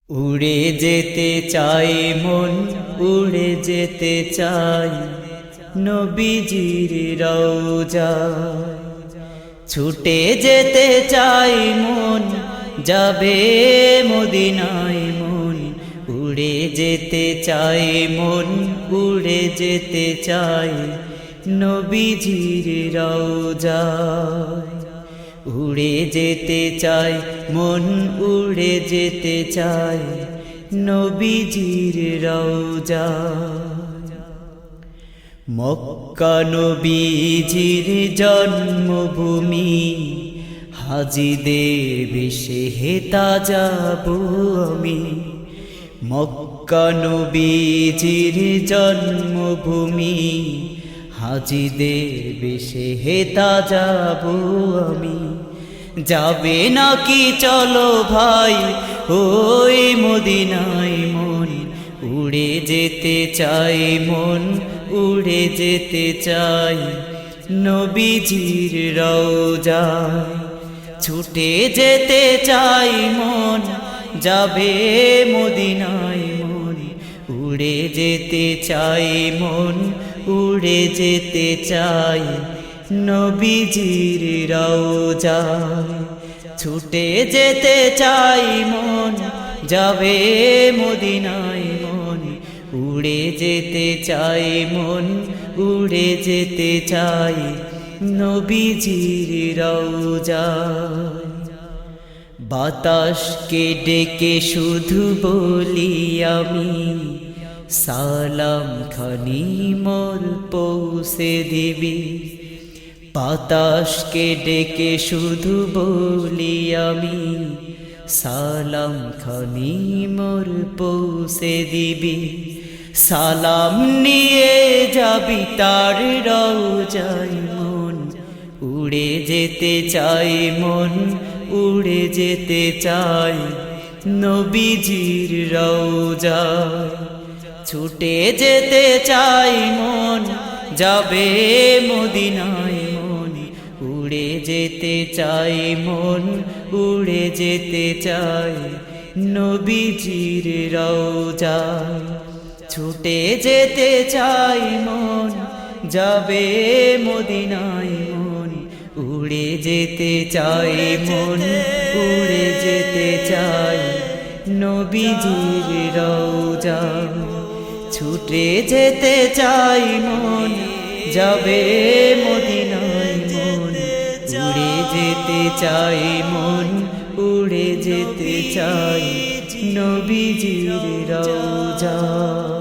উড়ে যেতে চাই মন, উড়ে যেতে চাই নবীজির রওজায়। ছুটে যেতে চাই মন, যাবে মদিনায় মন। উড়ে যেতে চাই মন, উড়ে যেতে চাই নবীজির রওজায়। উড়ে যেতে চাই মন, উড়ে যেতে চাই নবীজির রওজায়। মক্কা নবীজির জন্মভূমি, হাজীদের বেশে হেতা যাব আমি। মক্কা নবীজির জন্মভূমি, হাজীদের বেশে হেতা যাব আমি। যাবে নাকি চলো ভাই ওই মদিনায় মন। উড়ে যেতে চাই মন, উড়ে যেতে চাই নবীজির রওজায়। ছুটে যেতে চাই মন, যাবে মদিনায় মন। উড়ে যেতে চাই মন, উড়ে যেতে চাই নবীজির রওজায়। ছুটে যেতে চাই মন, যাবে মদিনায় মন। উড়ে যেতে চাই মন, উড়ে যেতে চাই নবীজির রওজায়। বাতাসকে ডেকে শুধু বলি আমি, সালাম খানি মোর পৌঁছে দিবি। বাতাসকে ডেকে শুধু বলি আমি, সালাম খানি মোর পৌঁছে দিবি। সালাম নিয়ে যাবি তার রওজায় মন। উড়ে যেতে চাই মন, উড়ে যেতে চাই নবীজির রওজায়। ছুটে যেতে চাই মন, যাবে মদিনায় মন। উড়ে যেতে চাই মন, উড়ে যেতে চাই নবীজির রওজায়। ছুটে যেতে চাই মন, যাবে মদিনায় মন। উড়ে যেতে চাই মন, উড়ে যেতে চাই নবীজির রওজায়। ছুটে যেতে চাই মন, যাবে মদিনায় মন। উড়ে যেতে চাই মন, উড়ে যেতে চাই নবীজির রওজায়।